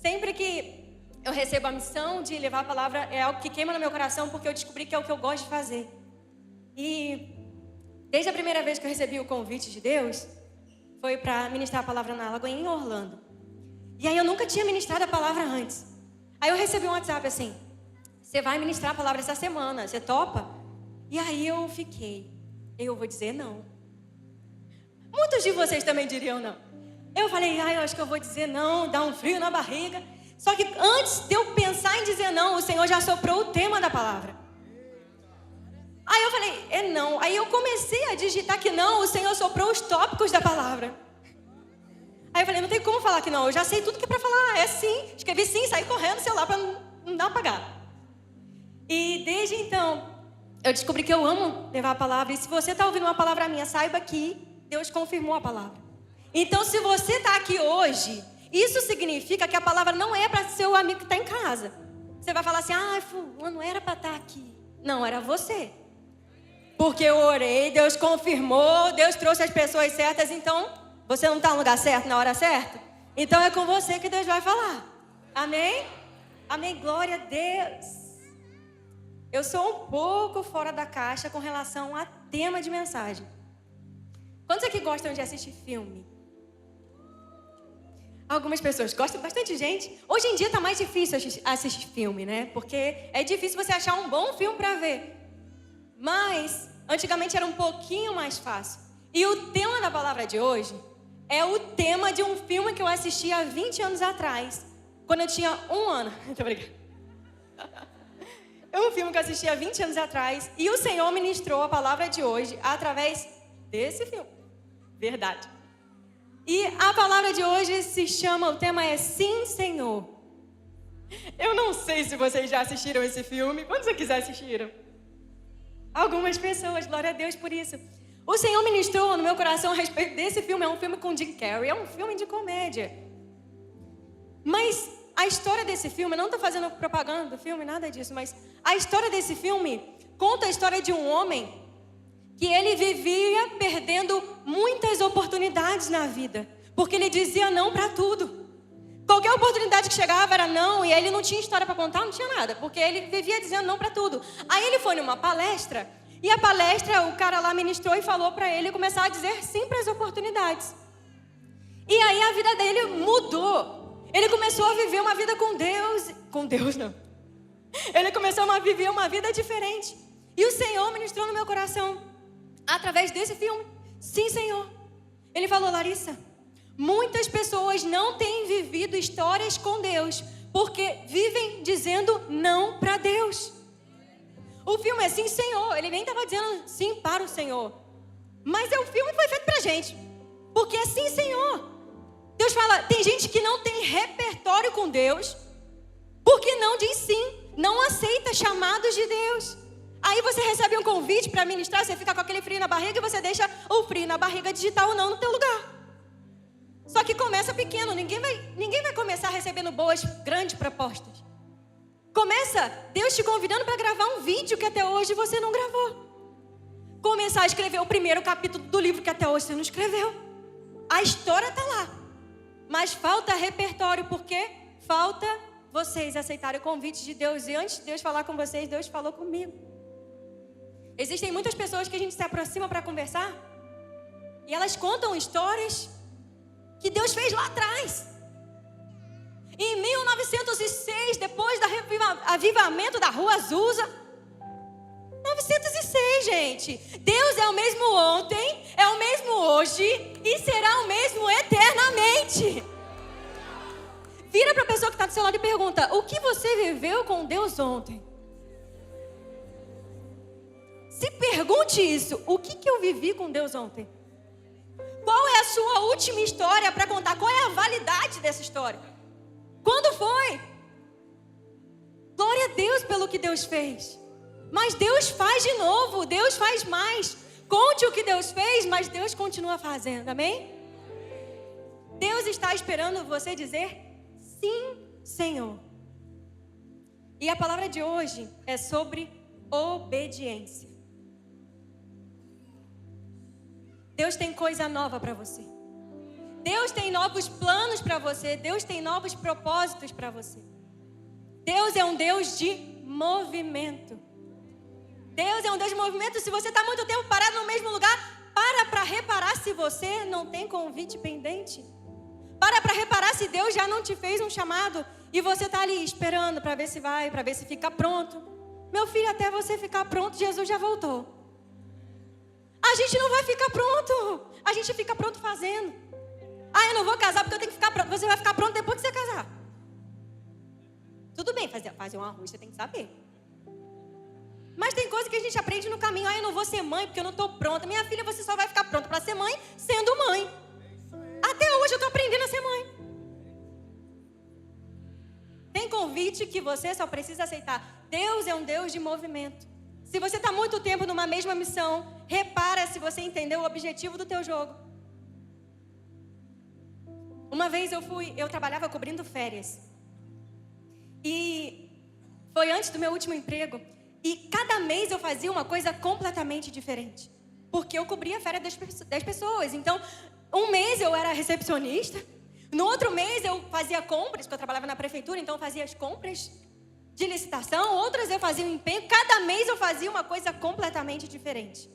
Sempre que eu recebo a missão de levar a palavra, é algo que queima no meu coração, porque eu descobri que é o que eu gosto de fazer. E desde a primeira vez que eu recebi o convite de Deus, foi para ministrar a palavra na Lagoinha, em Orlando. E aí eu nunca tinha ministrado a palavra antes. Aí eu recebi um WhatsApp assim: você vai ministrar a palavra essa semana, você topa? E aí eu vou dizer não. Muitos de vocês também diriam não. Eu falei, eu acho que eu vou dizer não, dá um frio na barriga. Só que antes de eu pensar em dizer não, o Senhor já soprou o tema da palavra. Aí eu falei, é não. Aí eu comecei a digitar que não, o Senhor soprou os tópicos da palavra. Aí eu falei, não tem como falar que não, eu já sei tudo que é pra falar, é sim. Escrevi sim, saí correndo no celular pra não dar apagada. E desde então, eu descobri que eu amo levar a palavra. E se você está ouvindo uma palavra minha, saiba que Deus confirmou a palavra. Então, se você está aqui hoje, isso significa que a palavra não é para seu amigo que está em casa. Você vai falar assim, fulano era para estar aqui. Não, era você. Porque eu orei, Deus confirmou, Deus trouxe as pessoas certas. Então, você não está no lugar certo, na hora certa? Então, é com você que Deus vai falar. Amém? Amém, glória a Deus. Eu sou um pouco fora da caixa com relação a tema de mensagem. Quantos aqui gostam de assistir filme? Algumas pessoas gostam, bastante gente. Hoje em dia tá mais difícil assistir filme, né? Porque é difícil você achar um bom filme para ver. Mas, antigamente era um pouquinho mais fácil. E o tema da palavra de hoje é o tema de um filme que eu assisti há 20 anos atrás. Quando eu tinha 1 ano. Muito obrigada. É um filme que eu assisti há 20 anos atrás. E o Senhor ministrou a palavra de hoje através desse filme. Verdade. E a palavra de hoje se chama, o tema é Sim, Senhor. Eu não sei se vocês já assistiram esse filme. Quantos aqui já assistiram? Algumas pessoas, glória a Deus por isso. O Senhor ministrou no meu coração a respeito desse filme. É um filme com Jim Carrey, é um filme de comédia. Mas a história desse filme, eu não estou fazendo propaganda do filme, nada disso, mas a história desse filme conta a história de um homem que ele vivia perdendo muitas oportunidades na vida, porque ele dizia não para tudo. Qualquer oportunidade que chegava era não, e ele não tinha história para contar, não tinha nada, porque ele vivia dizendo não para tudo. Aí ele foi numa palestra, e a palestra, o cara lá ministrou e falou para ele começar a dizer sim para as oportunidades. E aí a vida dele mudou. Ele começou a viver uma vida com Deus não. Ele começou a viver uma vida diferente. E o Senhor ministrou no meu coração através desse filme. Sim, Senhor. Ele falou, Larissa, muitas pessoas não têm vivido histórias com Deus porque vivem dizendo não para Deus. O filme é Sim, Senhor. Ele nem estava dizendo sim para o Senhor, mas o filme foi feito pra gente, porque é Sim, Senhor. Deus fala, tem gente que não tem repertório com Deus porque não diz sim, não aceita chamados de Deus. Aí você recebe um convite para ministrar, você fica com aquele frio na barriga e você deixa o frio na barriga digitar ou não no teu lugar. Só que começa pequeno, ninguém vai começar recebendo boas, grandes propostas. Começa Deus te convidando para gravar um vídeo que até hoje você não gravou. Começar a escrever o primeiro capítulo do livro que até hoje você não escreveu. A história está lá, mas falta repertório, porque falta vocês aceitarem o convite de Deus. E antes de Deus falar com vocês, Deus falou comigo. Existem muitas pessoas que a gente se aproxima para conversar e elas contam histórias que Deus fez lá atrás. Em 1906, depois do avivamento da Rua Azusa, 906, gente. Deus é o mesmo ontem, é o mesmo hoje e será o mesmo eternamente. Vira para a pessoa que está do seu lado e pergunta, o que você viveu com Deus ontem? Se pergunte isso, o que eu vivi com Deus ontem? Qual é a sua última história para contar? Qual é a validade dessa história? Quando foi? Glória a Deus pelo que Deus fez. Mas Deus faz de novo, Deus faz mais. Conte o que Deus fez, mas Deus continua fazendo, amém? Deus está esperando você dizer sim, Senhor. E a palavra de hoje é sobre obediência. Deus tem coisa nova para você. Deus tem novos planos para você. Deus tem novos propósitos para você. Deus é um Deus de movimento. Deus é um Deus de movimento. Se você está muito tempo parado no mesmo lugar, para reparar se você não tem convite pendente. Para reparar se Deus já não te fez um chamado e você está ali esperando para ver se vai, para ver se fica pronto. Meu filho, até você ficar pronto, Jesus já voltou. A gente não vai ficar pronto. A gente fica pronto fazendo. Eu não vou casar porque eu tenho que ficar pronto. Você vai ficar pronto depois que você casar. Tudo bem, fazer um arroz, você tem que saber. Mas tem coisa que a gente aprende no caminho. Eu não vou ser mãe porque eu não estou pronta. Minha filha, você só vai ficar pronta para ser mãe sendo mãe. Até hoje eu estou aprendendo a ser mãe. Tem convite que você só precisa aceitar. Deus é um Deus de movimento. Se você está muito tempo numa mesma missão, repara se você entendeu o objetivo do teu jogo. Uma vez eu trabalhava cobrindo férias. E foi antes do meu último emprego. E cada mês eu fazia uma coisa completamente diferente. Porque eu cobria a férias das pessoas. Então, um mês eu era recepcionista. No outro mês eu fazia compras, porque eu trabalhava na prefeitura, então eu fazia as compras de licitação. Outras eu fazia o empenho. Cada mês eu fazia uma coisa completamente diferente.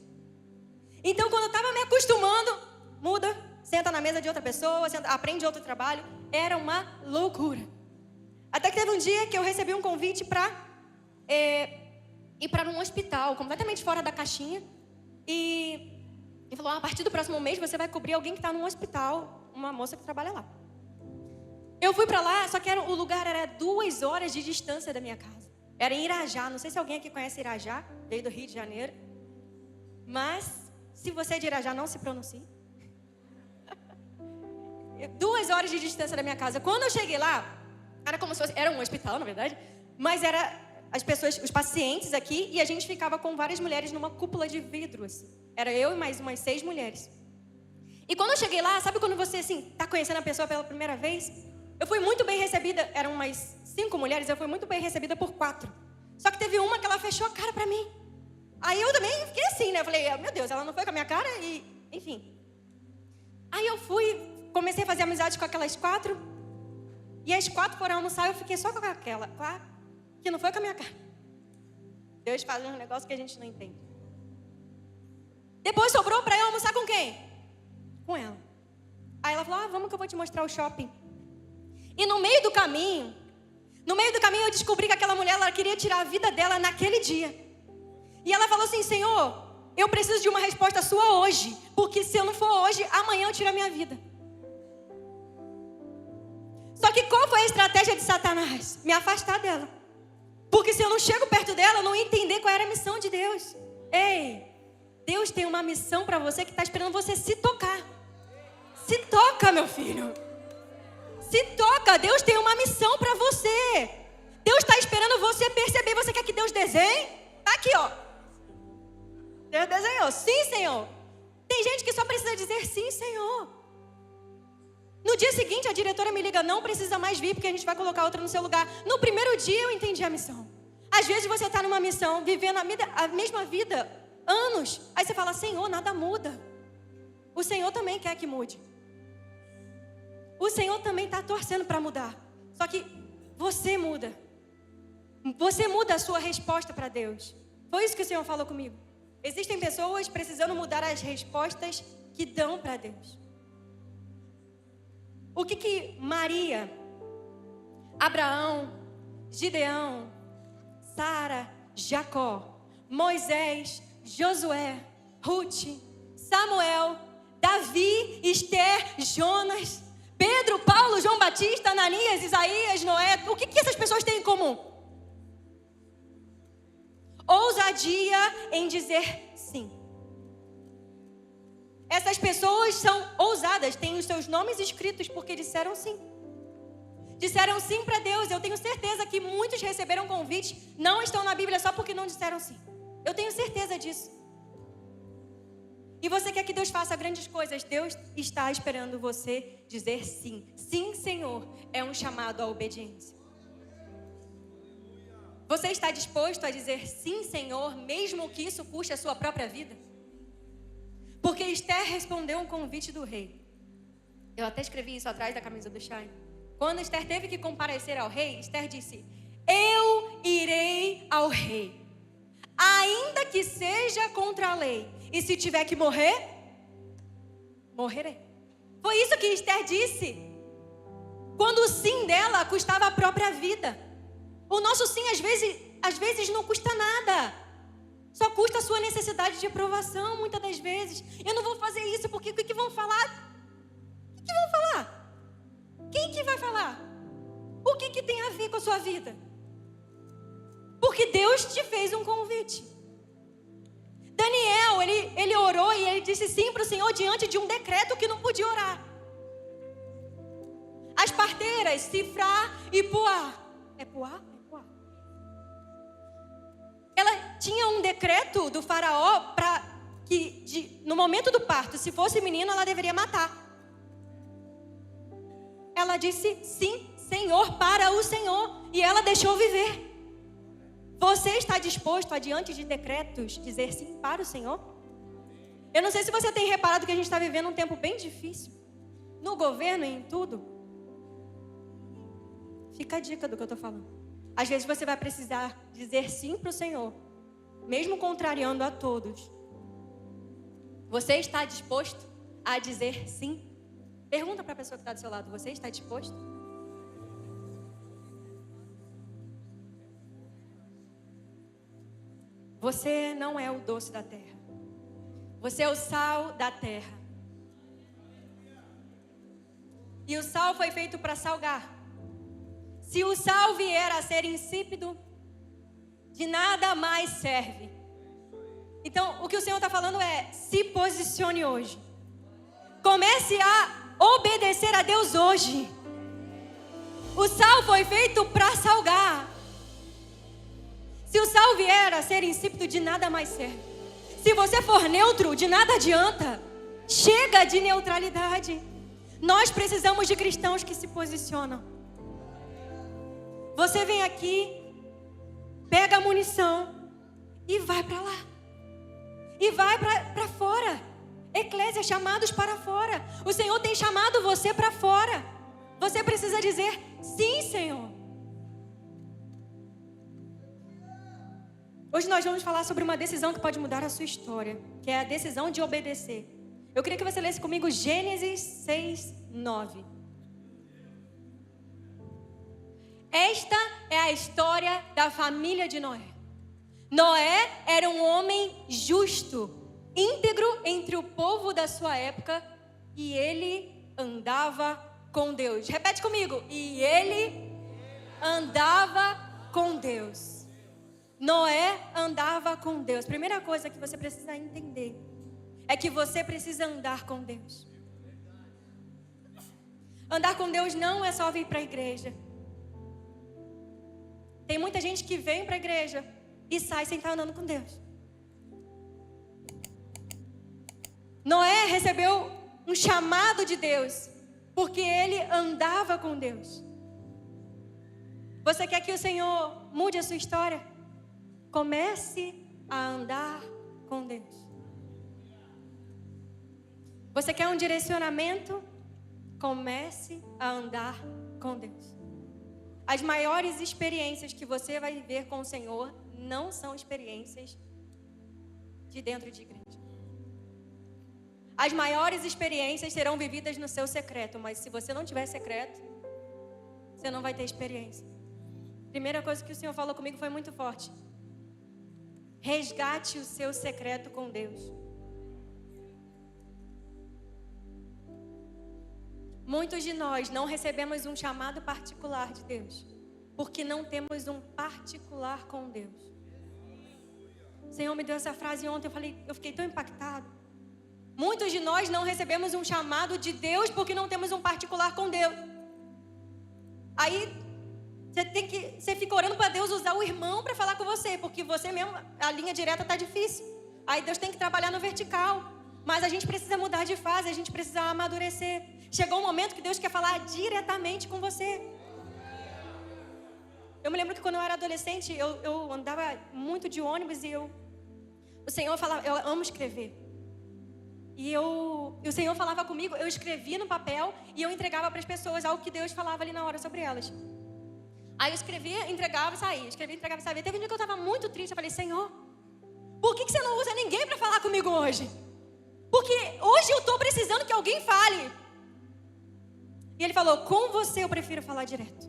Então, quando eu estava me acostumando, muda, senta na mesa de outra pessoa, aprende outro trabalho. Era uma loucura. Até que teve um dia que eu recebi um convite para ir para um hospital, completamente fora da caixinha. E falou, a partir do próximo mês você vai cobrir alguém que está num hospital, uma moça que trabalha lá. Eu fui para lá, só que o lugar era 2 horas de distância da minha casa. Era em Irajá, não sei se alguém aqui conhece Irajá, veio do Rio de Janeiro. Mas, se você é de Irajá, não se pronuncie. 2 horas de distância da minha casa. Quando eu cheguei lá, era como se fosse, era um hospital, na verdade, mas era as pessoas, os pacientes aqui, e a gente ficava com várias mulheres numa cúpula de vidro, assim. Era eu e mais umas 6 mulheres. E quando eu cheguei lá, sabe quando você, assim, tá conhecendo a pessoa pela primeira vez? Eu fui muito bem recebida, eram umas 5 mulheres, eu fui muito bem recebida por 4. Só que teve uma que ela fechou a cara pra mim. Aí eu também fiquei assim, né? Eu falei, meu Deus, ela não foi com a minha cara e, enfim. Aí eu comecei a fazer amizade com aquelas 4. E as 4 foram almoçar, eu fiquei só com aquela, claro, que não foi com a minha cara. Deus faz um negócio que a gente não entende. Depois sobrou pra eu almoçar com quem? Com ela. Aí ela falou, vamos que eu vou te mostrar o shopping. E no meio do caminho eu descobri que aquela mulher, ela queria tirar a vida dela naquele dia. E ela falou assim, Senhor, eu preciso de uma resposta sua hoje, porque se eu não for hoje, amanhã eu tiro a minha vida. Só que qual foi a estratégia de Satanás? Me afastar dela. Porque se eu não chego perto dela, eu não ia entender qual era a missão de Deus. Ei, Deus tem uma missão para você que está esperando você se tocar. Se toca, meu filho. Se toca, Deus tem uma missão para você. Deus está esperando você perceber. Você quer que Deus desenhe? Tá aqui, ó. Deus desenhou. Sim, Senhor. Tem gente que só precisa dizer sim, Senhor. No dia seguinte, a diretora me liga, não precisa mais vir, porque a gente vai colocar outra no seu lugar. No primeiro dia, eu entendi a missão. Às vezes você está numa missão, vivendo a mesma vida, anos. Aí você fala, Senhor, nada muda. O Senhor também quer que mude. O Senhor também está torcendo para mudar. Só que você muda. Você muda a sua resposta para Deus. Foi isso que o Senhor falou comigo. Existem pessoas precisando mudar as respostas que dão para Deus. O que Maria, Abraão, Gideão, Sara, Jacó, Moisés, Josué, Ruth, Samuel, Davi, Esther, Jonas, Pedro, Paulo, João Batista, Ananias, Isaías, Noé, o que essas pessoas têm em comum? Ousadia em dizer sim. Essas pessoas são ousadas, têm os seus nomes escritos porque disseram sim. Disseram sim para Deus. Eu tenho certeza que muitos receberam convite, não estão na Bíblia só porque não disseram sim. Eu tenho certeza disso. E você quer que Deus faça grandes coisas, Deus está esperando você dizer sim. Sim, Senhor, é um chamado à obediência. Você está disposto a dizer sim, Senhor, mesmo que isso custe a sua própria vida? Porque Esther respondeu um convite do rei. Eu até escrevi isso atrás da camisa do Shine. Quando Esther teve que comparecer ao rei, Esther disse: eu irei ao rei, ainda que seja contra a lei. E se tiver que morrer, morrerei. Foi isso que Esther disse. Quando o sim dela custava a própria vida. O nosso sim, às vezes não custa nada. Só custa a sua necessidade de aprovação, muitas das vezes. Eu não vou fazer isso porque o que vão falar? O que vão falar? Quem que vai falar? O que tem a ver com a sua vida? Porque Deus te fez um convite. Daniel, ele orou e ele disse sim para o Senhor diante de um decreto que não podia orar. As parteiras, Sifrá e Puá. É Puá? É Puá. Ela tinha um decreto do faraó para que no momento do parto, se fosse menino, ela deveria matar. Ela disse sim, Senhor, para o Senhor. E ela deixou viver. Você está disposto a, diante de decretos, dizer sim para o Senhor? Eu não sei se você tem reparado que a gente está vivendo um tempo bem difícil. No governo e em tudo. Fica a dica do que eu estou falando. Às vezes você vai precisar dizer sim para o Senhor, mesmo contrariando a todos. Você está disposto a dizer sim? Pergunta para a pessoa que está do seu lado: você está disposto? Você não é o doce da terra. Você é o sal da terra. E o sal foi feito para salgar. Se o sal vier a ser insípido, de nada mais serve. Então, o que o Senhor está falando é: se posicione hoje. Comece a obedecer a Deus hoje. O sal foi feito para salgar. Se o sal vier a ser insípido, de nada mais serve. Se você for neutro, de nada adianta. Chega de neutralidade. Nós precisamos de cristãos que se posicionam. Você vem aqui, pega a munição e vai para lá. E vai para fora. Eclésia, chamados para fora. O Senhor tem chamado você para fora. Você precisa dizer sim, Senhor. Hoje nós vamos falar sobre uma decisão que pode mudar a sua história, que é a decisão de obedecer. Eu queria que você lesse comigo Gênesis 6, 9. Esta é a história da família de Noé. Noé era um homem justo, íntegro entre o povo da sua época, e ele andava com Deus. Repete comigo: e ele andava com Deus. Noé andava com Deus. Primeira coisa que você precisa entender é que você precisa andar com Deus. Andar com Deus não é só vir para a igreja. Tem muita gente que vem para a igreja e sai sem estar andando com Deus. Noé recebeu um chamado de Deus porque ele andava com Deus. Você quer que o Senhor mude a sua história? Comece a andar com Deus. Você quer um direcionamento? Comece a andar com Deus. As maiores experiências que você vai viver com o Senhor não são experiências de dentro de igreja. As maiores experiências serão vividas no seu secreto, mas se você não tiver secreto, você não vai ter experiência. Primeira coisa que o Senhor falou comigo foi muito forte. Resgate o seu secreto com Deus. Muitos de nós não recebemos um chamado particular de Deus, porque não temos um particular com Deus. O Senhor me deu essa frase ontem, eu fiquei tão impactado. Muitos de nós não recebemos um chamado de Deus porque não temos um particular com Deus. Aí você fica orando para Deus usar o irmão para falar com você, porque você mesmo, a linha direta está difícil. Aí Deus tem que trabalhar no vertical. Mas a gente precisa mudar de fase, a gente precisa amadurecer. Chegou um momento que Deus quer falar diretamente com você. Eu me lembro que quando eu era adolescente, eu andava muito de ônibus e o Senhor falava, eu amo escrever. E o Senhor falava comigo, eu escrevia no papel e eu entregava para as pessoas algo que Deus falava ali na hora sobre elas. Aí eu escrevia, entregava e saía. Escrevia, entregava e saía. Teve um dia que eu estava muito triste. Eu falei, Senhor, por que você não usa ninguém para falar comigo hoje? Porque hoje eu estou precisando que alguém fale. E Ele falou, com você eu prefiro falar direto.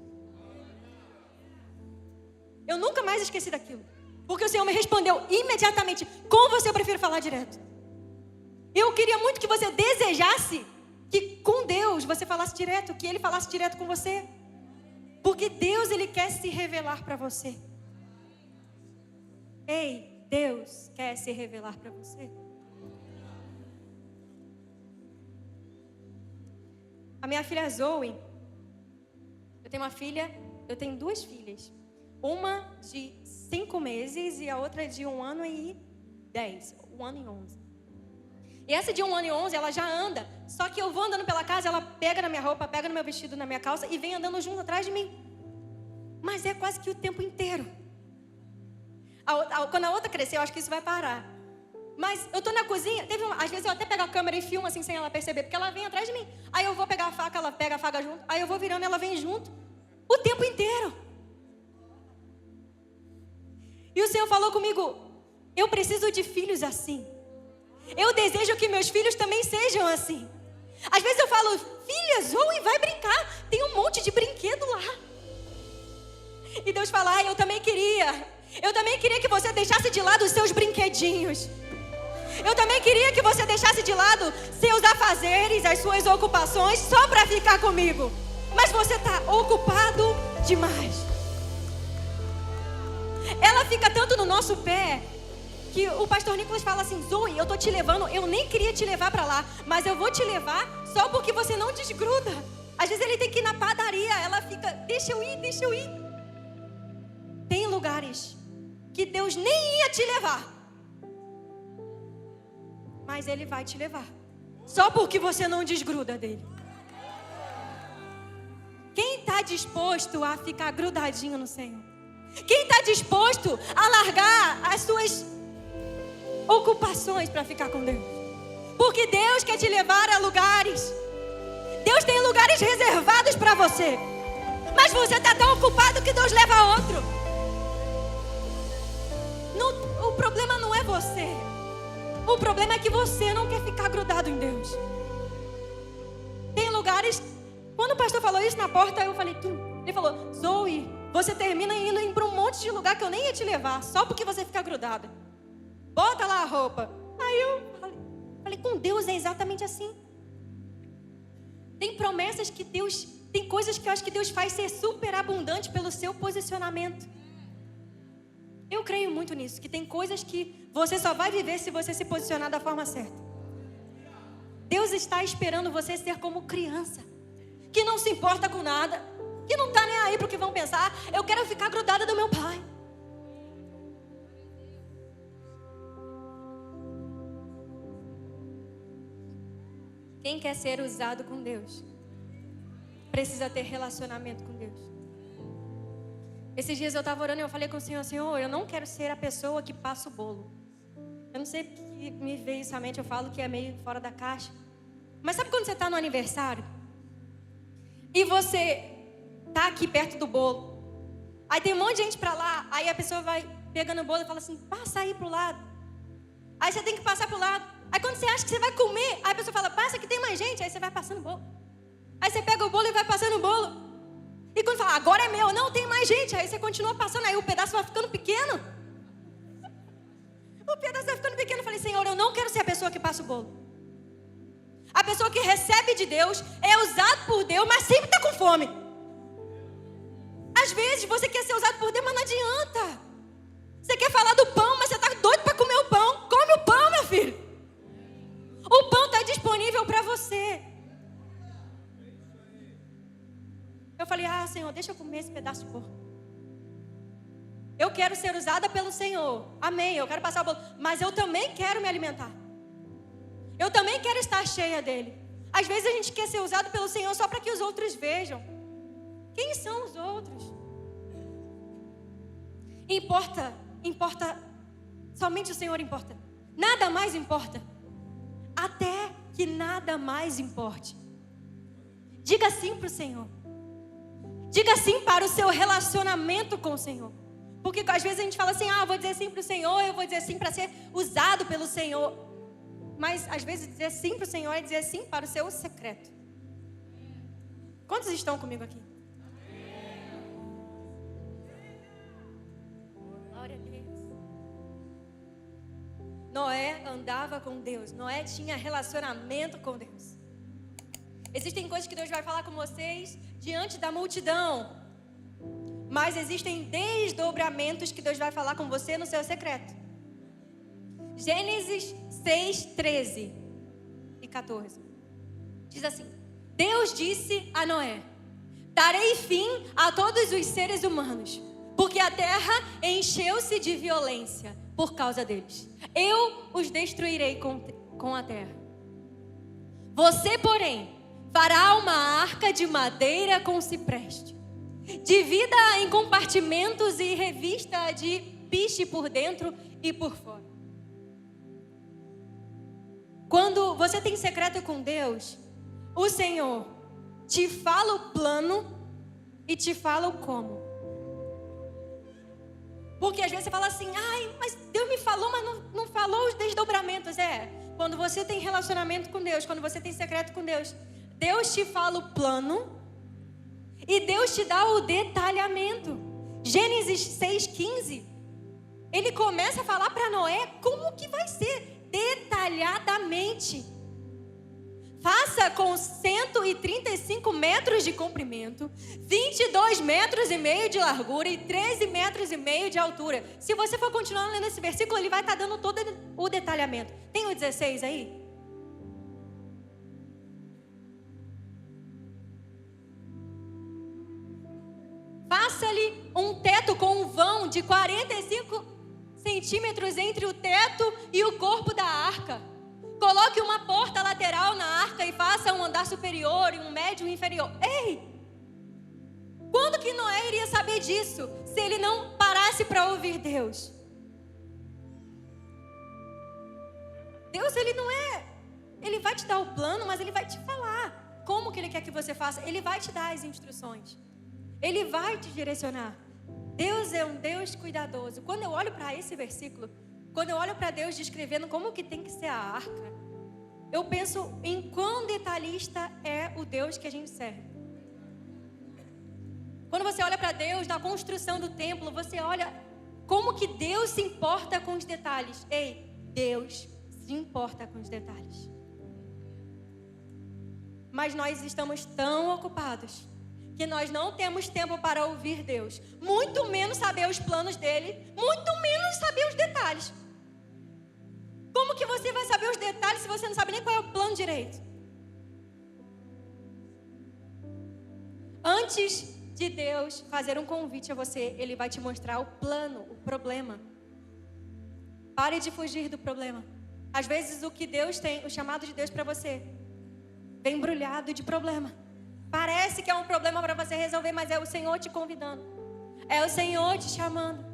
Eu nunca mais esqueci daquilo. Porque o Senhor me respondeu imediatamente, com você eu prefiro falar direto. Eu queria muito que você desejasse que com Deus você falasse direto, que Ele falasse direto com você. Porque Deus, Ele quer se revelar para você. Ei, Deus quer se revelar para você. A minha filha Zoe, eu tenho 2 filhas. Uma de 5 meses e a outra de 1 ano e 10, 1 ano e 11. E essa de 1 ano e 11, ela já anda. Só que eu vou andando pela casa, ela pega na minha roupa, pega no meu vestido, na minha calça e vem andando junto atrás de mim. Mas é quase que o tempo inteiro. Quando a outra crescer, eu acho que isso vai parar. Mas eu tô na cozinha, às vezes eu até pego a câmera e filmo assim sem ela perceber, porque ela vem atrás de mim. Aí eu vou pegar a faca, ela pega a faca junto. Aí eu vou virando, ela vem junto. O tempo inteiro. E o Senhor falou comigo, eu preciso de filhos assim. Eu desejo que meus filhos também sejam assim. Às vezes eu falo, filha, Zoe, vai brincar. Tem um monte de brinquedo lá. E Deus fala, eu também queria. Eu também queria que você deixasse de lado os seus brinquedinhos. Eu também queria que você deixasse de lado seus afazeres, as suas ocupações, só para ficar comigo. Mas você está ocupado demais. Ela fica tanto no nosso pé que o pastor Nicolas fala assim, Zoe, eu tô te levando, eu nem queria te levar para lá, mas eu vou te levar só porque você não desgruda. Às vezes ele tem que ir na padaria, ela fica, deixa eu ir, deixa eu ir. Tem lugares que Deus nem ia te levar, mas Ele vai te levar, só porque você não desgruda dele. Quem está disposto a ficar grudadinho no Senhor? Quem está disposto a largar as suas ocupações para ficar com Deus? Porque Deus quer te levar a lugares. Deus tem lugares reservados para você, mas você está tão ocupado que Deus leva a outro. O problema não é você. O problema é que você não quer ficar grudado em Deus. Tem lugares... Quando o pastor falou isso na porta, eu falei... Ele falou, Zoe, você termina indo para um monte de lugar que eu nem ia te levar, só porque você fica grudada. Bota lá a roupa. Aí eu falei, com Deus é exatamente assim. Tem promessas que Deus... Tem coisas que eu acho que Deus faz ser super abundante pelo seu posicionamento. Eu creio muito nisso, que tem coisas que você só vai viver se você se posicionar da forma certa. Deus está esperando você ser como criança, que não se importa com nada, que não está nem aí para o que vão pensar. Eu quero ficar grudada do meu pai. Quem quer ser usado com Deus, precisa ter relacionamento com Deus. Esses dias eu estava orando e eu falei com o Senhor, Senhor, eu não quero ser a pessoa que passa o bolo. Eu não sei porque me veio isso à mente, eu falo que é meio fora da caixa. Mas sabe quando você está no aniversário? E você está aqui perto do bolo. Aí tem um monte de gente para lá, aí a pessoa vai pegando o bolo e fala assim, passa aí pro lado. Aí você tem que passar pro lado. Aí quando você acha que você vai comer, aí a pessoa fala, passa que tem mais gente. Aí você vai passando o bolo. Aí você pega o bolo e vai passando o bolo. E quando fala, agora é meu, não, tem mais gente. Aí você continua passando, aí o pedaço vai ficando pequeno. O pedaço vai ficando pequeno. Eu falei, Senhor, eu não quero ser a pessoa que passa o bolo. A pessoa que recebe de Deus, é usado por Deus, mas sempre está com fome. Às vezes você quer ser usado por Deus, mas não adianta. Você quer falar do pão, mas você está doido para comer o pão. Come o pão, meu filho. O pão está disponível para você. Eu falei, Senhor, deixa eu comer esse pedaço de porco. Eu quero ser usada pelo Senhor. Amém, eu quero passar o bolo. Mas eu também quero me alimentar. Eu também quero estar cheia dele. Às vezes a gente quer ser usado pelo Senhor só para que os outros vejam. Quem são os outros? Importa, somente o Senhor importa. Nada mais importa. até que nada mais importe. Diga sim para o Senhor. Diga sim para o seu relacionamento com o Senhor. Porque às vezes a gente fala assim, eu vou dizer sim para o Senhor, eu vou dizer sim para ser usado pelo Senhor. Mas às vezes dizer sim para o Senhor é dizer sim para o seu secreto. Quantos estão comigo aqui? Glória a Deus. Noé andava com Deus. Noé tinha relacionamento com Deus. Existem coisas que Deus vai falar com vocês diante da multidão. Mas existem desdobramentos que Deus vai falar com você no seu secreto. Gênesis 6, 13 e 14. Diz assim: Deus disse a Noé: darei fim a todos os seres humanos, porque a terra encheu-se de violência por causa deles. Eu os destruirei com a terra. Você, porém, fará uma arca de madeira com cipreste, divida em compartimentos e revista de piche por dentro e por fora. Quando você tem secreto com Deus, o Senhor te fala o plano e te fala o como. Porque às vezes você fala assim, mas Deus me falou, mas não falou os desdobramentos. Quando você tem relacionamento com Deus, quando você tem secreto com Deus, Deus te fala o plano e Deus te dá o detalhamento. Gênesis 6,15, ele começa a falar para Noé como que vai ser, detalhadamente. Faça com 135 metros de comprimento, 22 metros e meio de largura e 13 metros e meio de altura. Se você for continuar lendo esse versículo, ele vai estar dando todo o detalhamento. Tem o 16 aí? Faça-lhe um teto com um vão de 45 centímetros entre o teto e o corpo da arca. Coloque uma porta lateral na arca e faça um andar superior e um médio e inferior. Ei! Quando que Noé iria saber disso, se ele não parasse para ouvir Deus? Deus, ele vai te dar o plano, mas ele vai te falar como que ele quer que você faça. Ele vai te dar as instruções. Ele vai te direcionar. Deus é um Deus cuidadoso. Quando eu olho para esse versículo, quando eu olho para Deus descrevendo como que tem que ser a arca, eu penso em quão detalhista é o Deus que a gente serve. Quando você olha para Deus na construção do templo, você olha como que Deus se importa com os detalhes. Ei, Deus se importa com os detalhes. Mas nós estamos tão ocupados que nós não temos tempo para ouvir Deus, muito menos saber os planos dele, muito menos saber os detalhes. Como que você vai saber os detalhes se você não sabe nem qual é o plano direito? Antes de Deus fazer um convite a você, ele vai te mostrar o plano, o problema. Pare de fugir do problema. Às vezes o que Deus tem, o chamado de Deus para você, vem embrulhado de problema. Parece que é um problema para você resolver, mas é o Senhor te convidando. É o Senhor te chamando.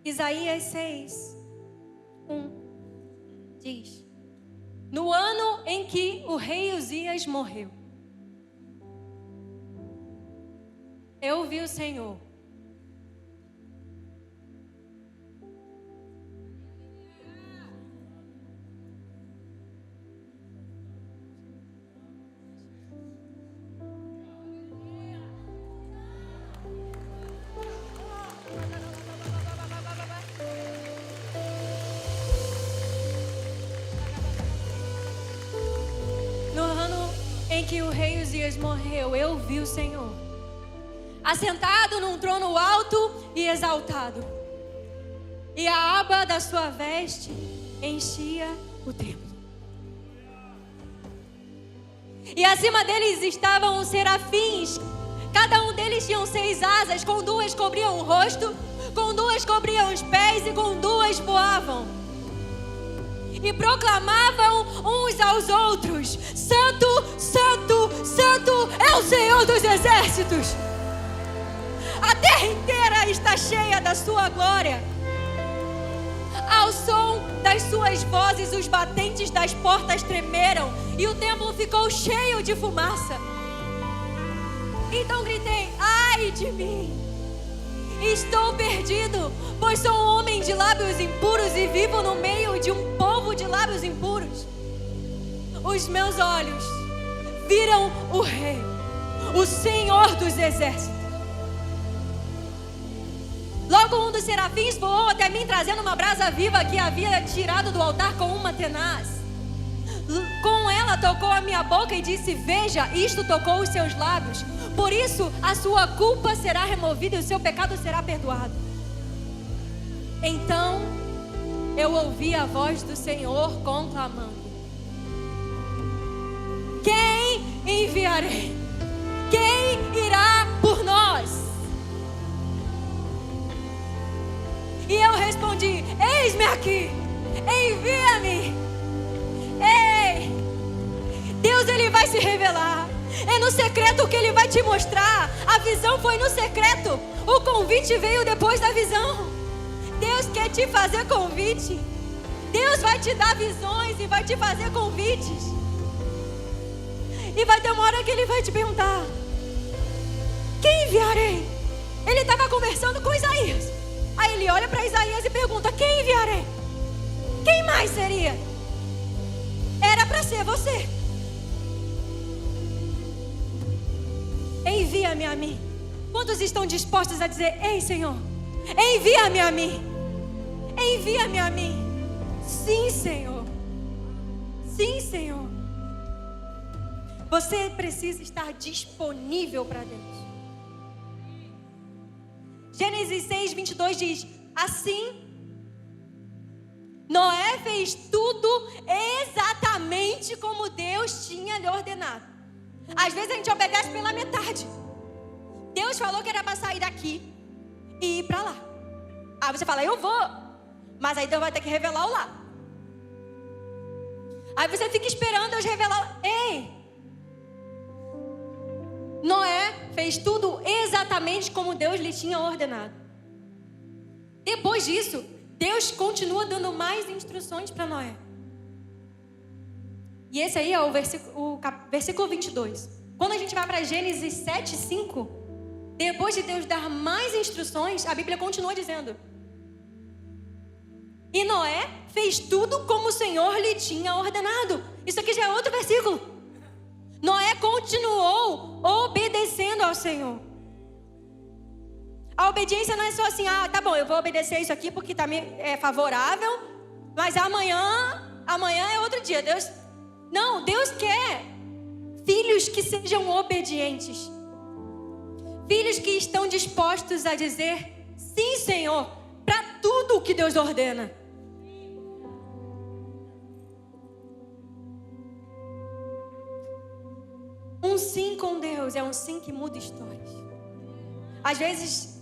Isaías 6, 1 diz: no ano em que o rei Uzias morreu, eu vi o Senhor que o rei Uzias morreu, eu vi o Senhor assentado num trono alto e exaltado, e a aba da sua veste enchia o templo. E acima deles estavam os serafins, cada um deles tinha 6 asas, com 2 cobriam o rosto, com 2 cobriam os pés e com 2 voavam. E proclamavam uns aos outros: Santo, Santo, Santo é o Senhor dos exércitos. A terra inteira está cheia da sua glória. Ao som das suas vozes, os batentes das portas tremeram e o templo ficou cheio de fumaça. Então gritei: ai de mim! Estou perdido, pois sou um homem de lábios impuros e vivo no meio de um povo de lábios impuros. Os meus olhos viram o Rei, o Senhor dos Exércitos. Logo um dos serafins voou até mim, trazendo uma brasa viva que havia tirado do altar com uma tenaz. Com ela tocou a minha boca e disse: veja, isto tocou os seus lábios. Por isso a sua culpa será removida e o seu pecado será perdoado. Então eu ouvi a voz do Senhor conclamando: quem enviarei? Quem irá por nós? E eu respondi: eis-me aqui, envia-me. Ei, Deus, Ele vai se revelar. É no secreto que Ele vai te mostrar. A visão foi no secreto. O convite veio depois da visão. Deus quer te fazer convite. Deus vai te dar visões e vai te fazer convites. E vai ter uma hora que Ele vai te perguntar: quem enviarei? Ele estava conversando com Isaías. Aí Ele olha para Isaías e pergunta: quem enviarei? Quem mais seria? Era para ser você. Envia-me a mim. Quantos estão dispostos a dizer: ei, Senhor, envia-me a mim? Envia-me a mim. Sim, Senhor. Sim, Senhor. Você precisa estar disponível para Deus. Gênesis 6, 22 diz: assim, Noé fez tudo exatamente como Deus tinha lhe ordenado. Às vezes a gente obedece pela metade. Deus falou que era para sair daqui e ir para lá. Aí você fala: eu vou. Mas aí Deus vai ter que revelar o lá. Aí você fica esperando Deus revelar. Ei! Noé fez tudo exatamente como Deus lhe tinha ordenado. Depois disso, Deus continua dando mais instruções para Noé. E esse aí é o versículo 22. Quando a gente vai para Gênesis 7, 5, depois de Deus dar mais instruções, a Bíblia continua dizendo: e Noé fez tudo como o Senhor lhe tinha ordenado. Isso aqui já é outro versículo. Noé continuou obedecendo ao Senhor. A obediência não é só assim: ah, tá bom, eu vou obedecer isso aqui porque tá é favorável, mas amanhã é outro dia. Não, Deus quer filhos que sejam obedientes. Filhos que estão dispostos a dizer sim, Senhor, para tudo o que Deus ordena. Um sim com Deus é um sim que muda histórias. Às vezes,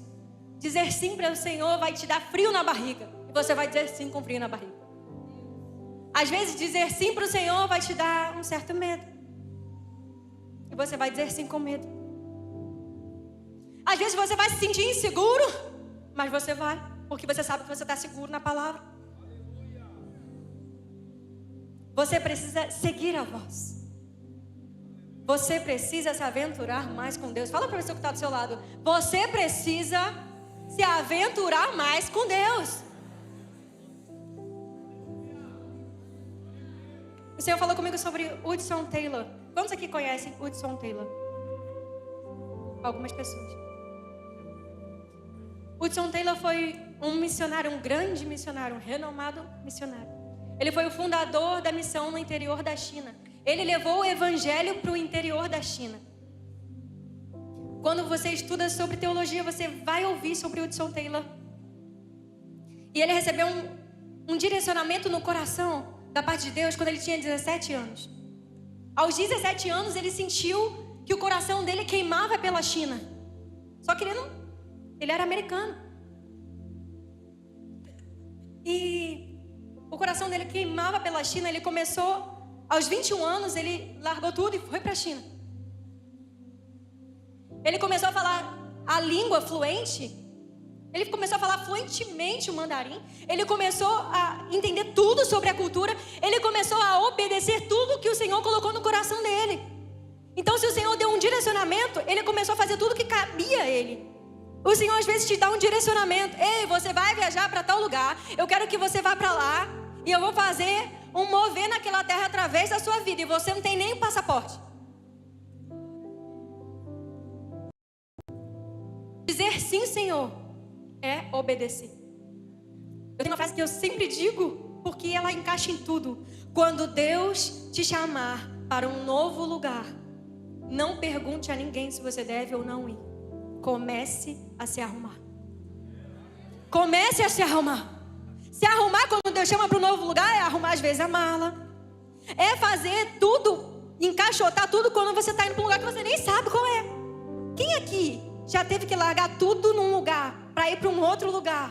dizer sim para o Senhor vai te dar frio na barriga. E você vai dizer sim com frio na barriga. Às vezes, dizer sim para o Senhor vai te dar um certo medo. E você vai dizer sim com medo. Às vezes você vai se sentir inseguro, mas você vai, porque você sabe que você está seguro na palavra. Você precisa seguir a voz. Você precisa se aventurar mais com Deus. Fala para a pessoa que está do seu lado: você precisa se aventurar mais com Deus. O Senhor falou comigo sobre Hudson Taylor. Quantos aqui conhecem Hudson Taylor? Algumas pessoas. Hudson Taylor foi um missionário, um grande missionário, um renomado missionário. Ele foi o fundador da missão no interior da China. Ele levou o evangelho para o interior da China. Quando você estuda sobre teologia, você vai ouvir sobre Hudson Taylor. E ele recebeu um direcionamento no coração da parte de Deus quando ele tinha 17 anos. Aos 17 anos, ele sentiu que o coração dele queimava pela China. Só que ele era americano. E o coração dele queimava pela China. Ele começou, aos 21 anos, ele largou tudo e foi para a China. Ele começou a falar a língua fluente. Ele começou a falar fluentemente o mandarim. Ele começou a entender tudo sobre a cultura. Ele começou a obedecer tudo que o Senhor colocou no coração dele. Então, se o Senhor deu um direcionamento, ele começou a fazer tudo que cabia a ele. O Senhor às vezes te dá um direcionamento. Ei, você vai viajar para tal lugar. Eu quero que você vá para lá. E eu vou fazer um mover naquela terra através da sua vida. E você não tem nem o passaporte. Dizer sim, Senhor, é obedecer. Eu tenho uma frase que eu sempre digo, porque ela encaixa em tudo. Quando Deus te chamar para um novo lugar, não pergunte a ninguém se você deve ou não ir. Comece a se arrumar. Comece a se arrumar. Se arrumar quando Deus chama para um novo lugar é arrumar às vezes a mala. É fazer tudo, encaixotar tudo quando você está indo para um lugar que você nem sabe qual é. Quem aqui já teve que largar tudo num lugar para ir para um outro lugar?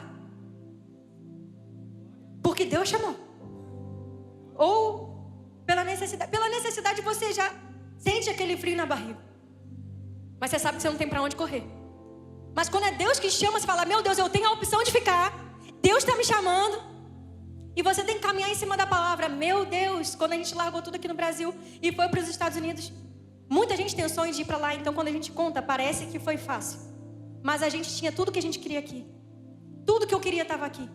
Porque Deus chamou. Ou pela necessidade. Pela necessidade você já sente aquele frio na barriga. Mas você sabe que você não tem para onde correr. Mas quando é Deus que chama, você fala, meu Deus, eu tenho a opção de ficar. Deus está me chamando. E você tem que caminhar em cima da palavra. Meu Deus, quando a gente largou tudo aqui no Brasil e foi para os Estados Unidos, muita gente tem o sonho de ir para lá. Então quando a gente conta, parece que foi fácil. Mas a gente tinha tudo que a gente queria aqui. Tudo que eu queria estava aqui.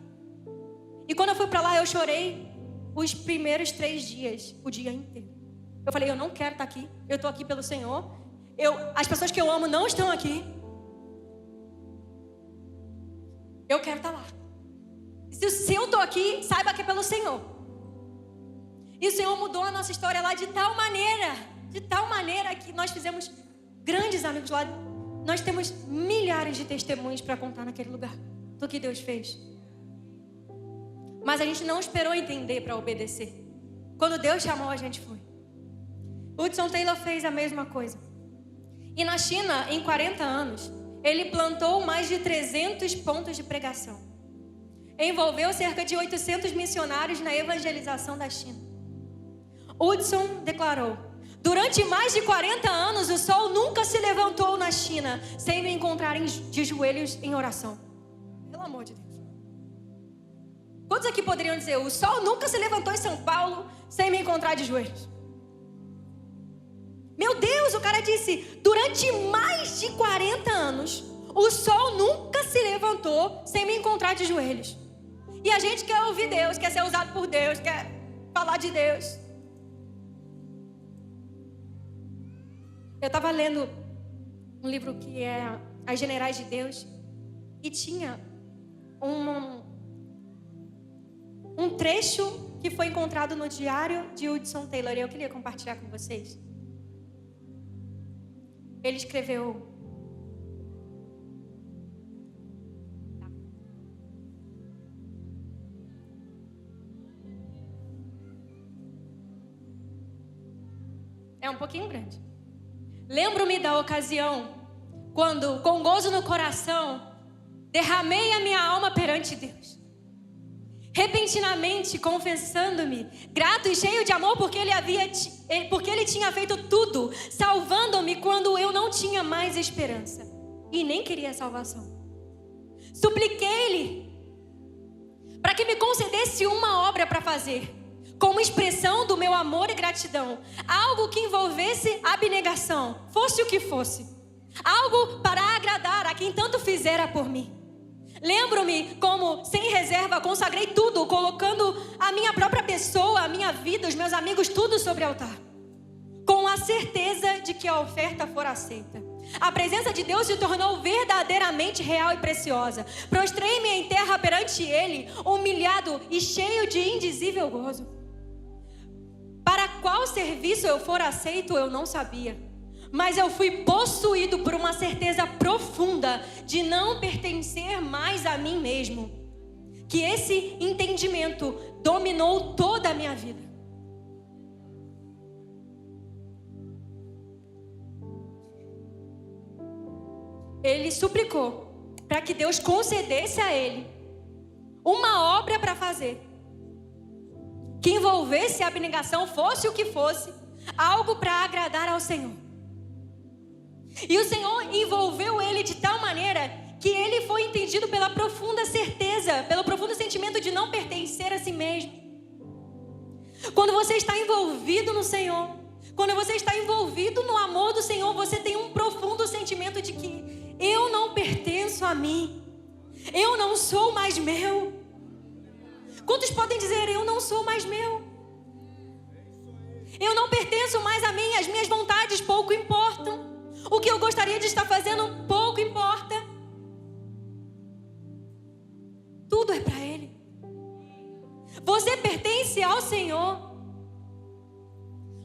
E quando eu fui para lá, eu chorei os primeiros 3 dias, o dia inteiro. Eu falei, eu não quero estar aqui. Eu estou aqui pelo Senhor. As pessoas que eu amo não estão aqui. Eu quero estar lá. Se eu estou aqui, saiba que é pelo Senhor. E o Senhor mudou a nossa história lá de tal maneira que nós fizemos grandes amigos lá. Nós temos milhares de testemunhos para contar naquele lugar do que Deus fez. Mas a gente não esperou entender para obedecer. Quando Deus chamou, a gente foi. Hudson Taylor fez a mesma coisa. E na China, em 40 anos, ele plantou mais de 300 pontos de pregação. Envolveu cerca de 800 missionários na evangelização da China. Hudson declarou: durante mais de 40 anos, o sol nunca se levantou na China sem me encontrar de joelhos em oração. Pelo amor de Deus. Quantos aqui poderiam dizer, o sol nunca se levantou em São Paulo sem me encontrar de joelhos? Meu Deus, o cara disse, durante mais de 40 anos, o sol nunca se levantou sem me encontrar de joelhos. E a gente quer ouvir Deus, quer ser usado por Deus, quer falar de Deus. Eu estava lendo um livro que é As Generais de Deus, e tinha um trecho que foi encontrado no diário de Hudson Taylor, e eu queria compartilhar com vocês. Ele escreveu: é um pouquinho grande. Lembro-me da ocasião quando, com gozo no coração, derramei a minha alma perante Deus. Repentinamente, confessando-me, grato e cheio de amor porque ele tinha feito tudo, salvando-me quando eu não tinha mais esperança e nem queria salvação. Supliquei-lhe para que me concedesse uma obra para fazer, como expressão do meu amor e gratidão, algo que envolvesse abnegação, fosse o que fosse, algo para agradar a quem tanto fizera por mim. Lembro-me como, sem reserva, consagrei tudo, colocando a minha própria pessoa, a minha vida, os meus amigos, tudo sobre o altar, com a certeza de que a oferta fora aceita. A presença de Deus se tornou verdadeiramente real e preciosa. Prostrei-me em terra perante Ele, humilhado e cheio de indizível gozo. Para qual serviço eu for aceito, eu não sabia. Mas eu fui possuído por uma certeza profunda de não pertencer mais a mim mesmo. Que esse entendimento dominou toda a minha vida. Ele suplicou para que Deus concedesse a ele uma obra para fazer, que envolvesse a abnegação, fosse o que fosse, algo para agradar ao Senhor. E o Senhor envolveu ele de tal maneira que ele foi entendido pela profunda certeza, pelo profundo sentimento de não pertencer a si mesmo. Quando você está envolvido no Senhor, quando você está envolvido no amor do Senhor, você tem um profundo sentimento de que eu não pertenço a mim, eu não sou mais meu. Quantos podem dizer, eu não sou mais meu? Eu não pertenço mais a mim, as minhas vontades pouco importam. O que eu gostaria de estar fazendo pouco importa. Tudo é para Ele. Você pertence ao Senhor.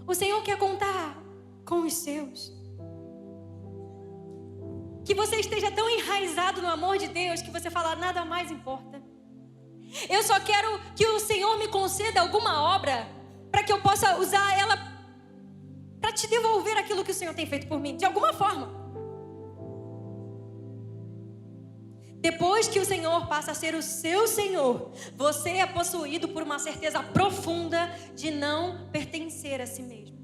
O Senhor quer contar com os seus. Que você esteja tão enraizado no amor de Deus que você fala, nada mais importa. Eu só quero que o Senhor me conceda alguma obra para que eu possa usar ela para te devolver aquilo que o Senhor tem feito por mim, de alguma forma. Depois que o Senhor passa a ser o seu Senhor, você é possuído por uma certeza profunda de não pertencer a si mesmo.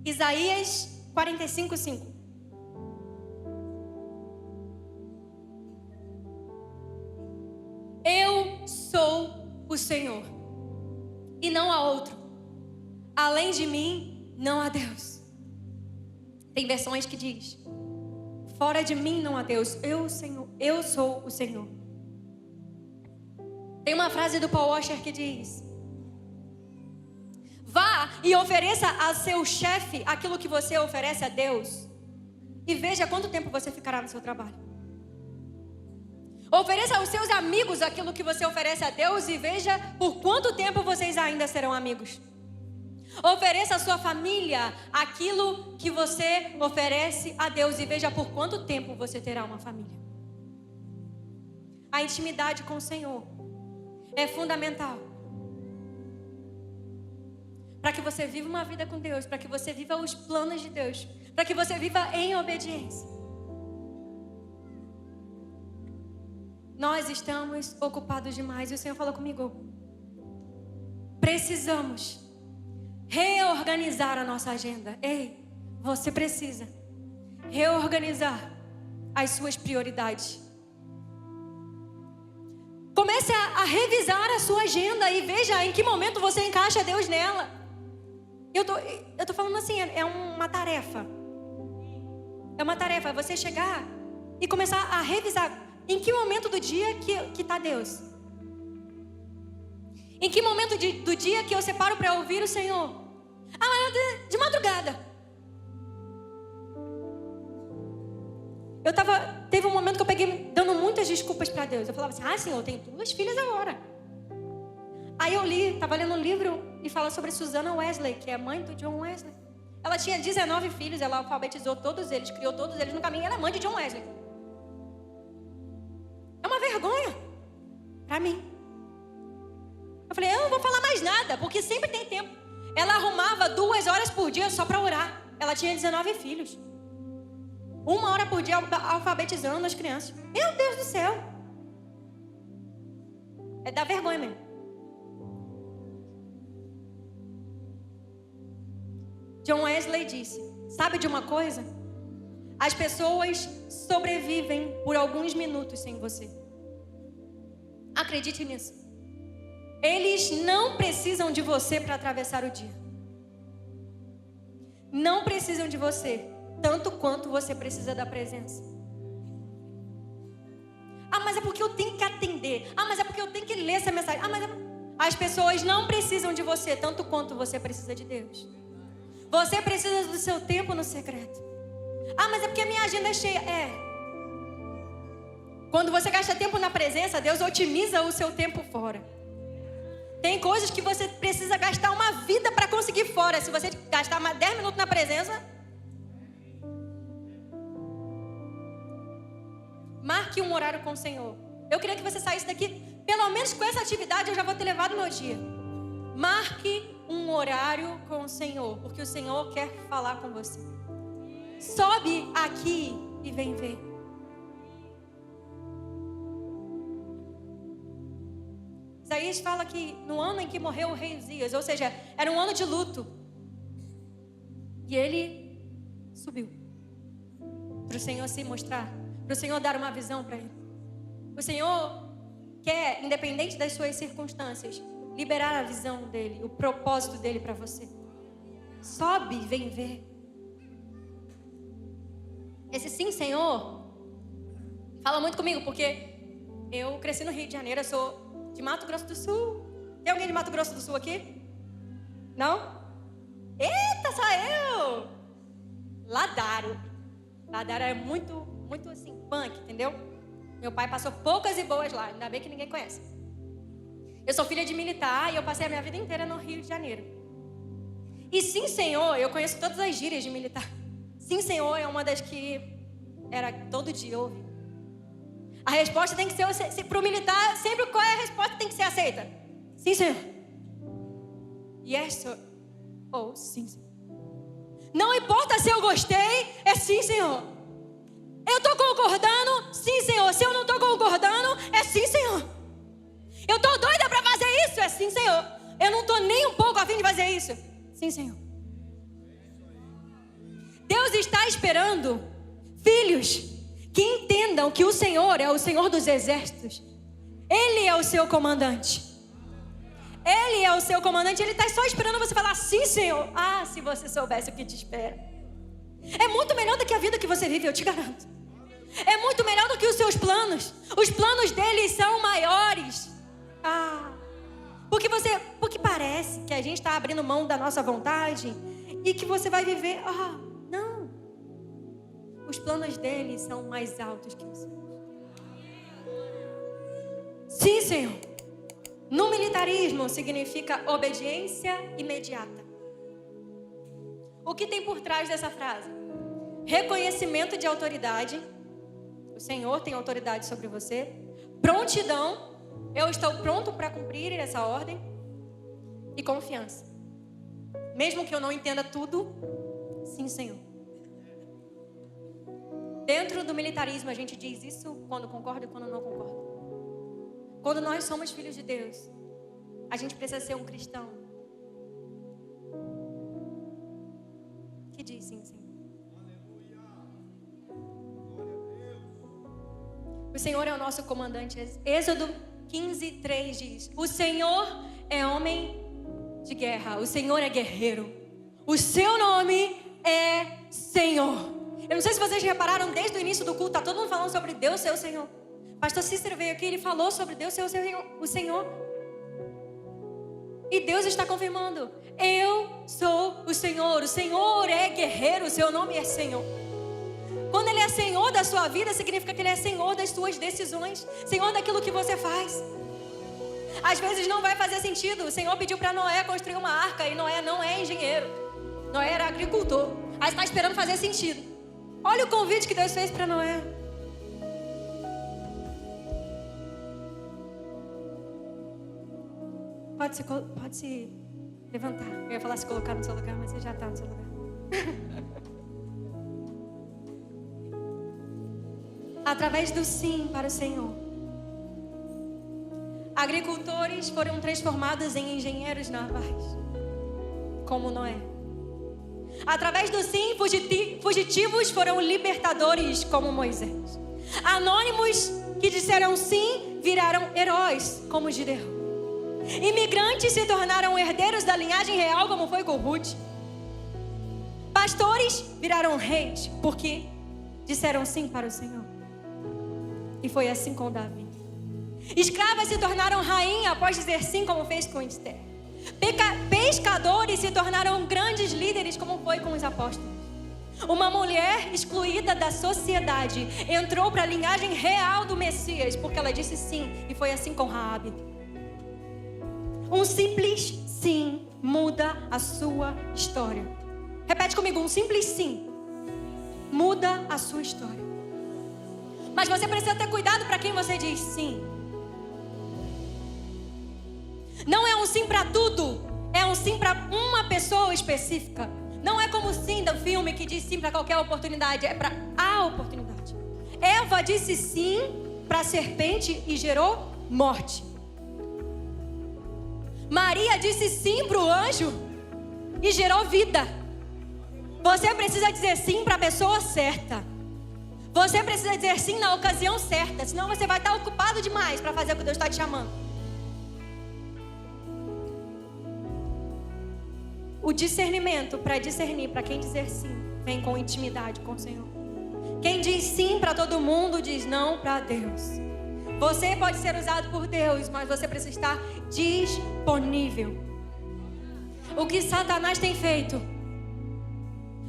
Isaías 45:5. Eu sou o Senhor, e não há outro. Além de mim, não há Deus. Tem versões que diz, fora de mim não há Deus. Eu sou o Senhor. Tem uma frase do Paul Washer que diz, vá e ofereça a seu chefe aquilo que você oferece a Deus, e veja quanto tempo você ficará no seu trabalho. Ofereça aos seus amigos aquilo que você oferece a Deus e veja por quanto tempo vocês ainda serão amigos. Ofereça à sua família aquilo que você oferece a Deus e veja por quanto tempo você terá uma família. A intimidade com o Senhor é fundamental para que você viva uma vida com Deus, para que você viva os planos de Deus, para que você viva em obediência. Nós estamos ocupados demais e o Senhor falou comigo, precisamos reorganizar a nossa agenda. Ei, você precisa reorganizar as suas prioridades. Comece a revisar a sua agenda e veja em que momento você encaixa Deus nela. Eu tô falando assim, é uma tarefa. É uma tarefa, você chegar e começar a revisar em que momento do dia que está Deus. Em que momento do dia que eu separo para ouvir o Senhor? De madrugada. Teve um momento que eu peguei dando muitas desculpas para Deus. Eu falava assim, Senhor, eu tenho 2 filhas agora. Aí eu estava lendo um livro e fala sobre Susana Wesley, que é a mãe do John Wesley. Ela tinha 19 filhos, ela alfabetizou todos eles, criou todos eles no caminho, ela é mãe de John Wesley. É uma vergonha para mim. Eu falei, eu não vou falar mais nada, porque sempre tem tempo. Ela arrumava 2 horas por dia só para orar. Ela tinha 19 filhos. 1 hora por dia alfabetizando as crianças. Meu Deus do céu. É dar vergonha mesmo. John Wesley disse, sabe de uma coisa? As pessoas sobrevivem por alguns minutos sem você. Acredite nisso. Eles não precisam de você para atravessar o dia. Não precisam de você, tanto quanto você precisa da presença. Mas é porque eu tenho que atender. Mas é porque eu tenho que ler essa mensagem. As pessoas não precisam de você, tanto quanto você precisa de Deus. Você precisa do seu tempo no secreto. Mas é porque a minha agenda é cheia. Quando você gasta tempo na presença, Deus otimiza o seu tempo fora. Tem coisas que você precisa gastar uma vida para conseguir fora. Se você gastar mais 10 minutos na presença, marque um horário com o Senhor. Eu queria que você saísse daqui, pelo menos com essa atividade eu já vou ter levado o meu dia. Marque um horário com o Senhor, porque o Senhor quer falar com você. Sobe aqui e vem ver. Isaías fala que no ano em que morreu o rei Uzias, ou seja, era um ano de luto. E ele subiu para o Senhor se mostrar para o Senhor dar uma visão para ele. O Senhor quer, independente das suas circunstâncias, liberar a visão dele, o propósito dele para você. Sobe e vem ver. Esse sim, Senhor, fala muito comigo, porque eu cresci no Rio de Janeiro, eu sou de Mato Grosso do Sul. Tem alguém de Mato Grosso do Sul aqui? Não? Eita, só eu! Ladaro. Ladaro é muito assim, punk, entendeu? Meu pai passou poucas e boas lá, ainda bem que ninguém conhece. Eu sou filha de militar e eu passei a minha vida inteira no Rio de Janeiro. E sim, Senhor, eu conheço todas as gírias de militar. Sim, Senhor, é uma das que era todo dia ouvir. A resposta tem que ser, para o militar, sempre qual é a resposta que tem que ser aceita? Sim, Senhor. Yes, Senhor. Ou sim, Senhor. Não importa se eu gostei, é sim, Senhor. Eu estou concordando, sim, Senhor. Se eu não estou concordando, é sim, Senhor. Eu estou doida para fazer isso, é sim, Senhor. Eu não estou nem um pouco a fim de fazer isso. Sim, Senhor. Deus está esperando filhos que entendam que o Senhor é o Senhor dos exércitos. Ele é o seu comandante. Ele é o seu comandante. Ele está só esperando você falar sim, Senhor. Ah, se você soubesse o que te espera. É muito melhor do que a vida que você vive, eu te garanto. É muito melhor do que os seus planos. Os planos dele são maiores. Porque parece que a gente está abrindo mão da nossa vontade e que você vai viver. Não. Os planos dele são mais altos que os seus. Sim, Senhor. No militarismo significa obediência imediata. O que tem por trás dessa frase? Reconhecimento de autoridade. O Senhor tem autoridade sobre você. Prontidão. Eu estou pronto para cumprir essa ordem. E confiança. Mesmo que eu não entenda tudo, sim, Senhor. Dentro do militarismo a gente diz isso quando concorda e quando não concorda. Quando nós somos filhos de Deus, a gente precisa ser um cristão que diz sim, Senhor. O Senhor é o nosso comandante. Êxodo 15:3 diz: o Senhor é homem de guerra, o Senhor é guerreiro, o seu nome é Senhor. Eu não sei se vocês repararam, desde o início do culto, tá todo mundo falando sobre Deus ser o Senhor. Pastor Cícero veio aqui, ele falou sobre Deus ser o Senhor. E Deus está confirmando: eu sou o Senhor é guerreiro, o seu nome é Senhor. Quando Ele é Senhor da sua vida, significa que Ele é Senhor das suas decisões, Senhor daquilo que você faz. Às vezes não vai fazer sentido. O Senhor pediu para Noé construir uma arca e Noé não é engenheiro. Noé era agricultor. Aí está esperando fazer sentido. Olha o convite que Deus fez para Noé. Pode se levantar. Eu ia falar se colocar no seu lugar, mas você já está no seu lugar. Através do sim para o Senhor, agricultores foram transformados em engenheiros navais, como Noé. Através do sim, fugitivos foram libertadores, como Moisés. Anônimos que disseram sim viraram heróis, como Gideão. Imigrantes se tornaram herdeiros da linhagem real, como foi com Ruth. Pastores viraram reis, porque disseram sim para o Senhor. E foi assim com Davi. Escravas se tornaram rainha após dizer sim, como fez com Esther. Pescadores se tornaram grandes líderes, como foi com os apóstolos. Uma mulher excluída da sociedade entrou para a linhagem real do Messias, porque ela disse sim, e foi assim com Raabe. Um simples sim muda a sua história. Repete comigo: um simples sim muda a sua história. Mas você precisa ter cuidado para quem você diz sim. Não é um sim para tudo, é um sim para uma pessoa específica. Não é como o sim do filme que diz sim para qualquer oportunidade, é para a oportunidade. Eva disse sim para a serpente e gerou morte. Maria disse sim para o anjo e gerou vida. Você precisa dizer sim para a pessoa certa. Você precisa dizer sim na ocasião certa, senão você vai estar ocupado demais para fazer o que Deus está te chamando. O discernimento para discernir, para quem dizer sim, vem com intimidade com o Senhor. Quem diz sim para todo mundo, diz não para Deus. Você pode ser usado por Deus, mas você precisa estar disponível. O que Satanás tem feito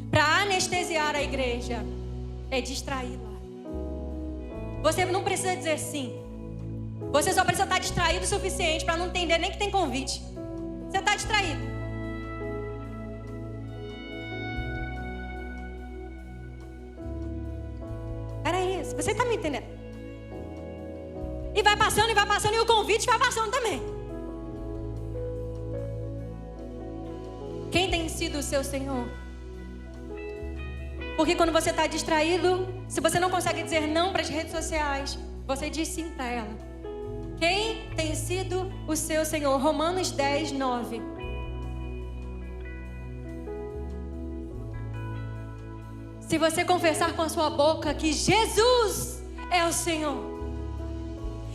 para anestesiar a igreja é distraí-la. Você não precisa dizer sim. Você só precisa estar distraído o suficiente para não entender nem que tem convite. Você está distraído. Era isso. Você está me entendendo? E vai passando, e o convite vai passando também. Quem tem sido o seu Senhor? Porque quando você está distraído, se você não consegue dizer não para as redes sociais, você diz sim para ela. Quem tem sido o seu Senhor? Romanos 10, 9. Se você confessar com a sua boca que Jesus é o Senhor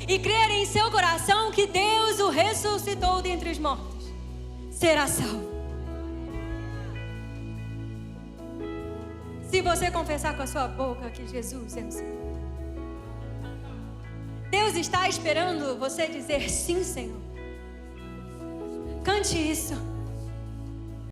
e crer em seu coração que Deus o ressuscitou dentre os mortos, será salvo. Se você confessar com a sua boca que Jesus é o Senhor, Deus está esperando você dizer sim, Senhor. Cante isso.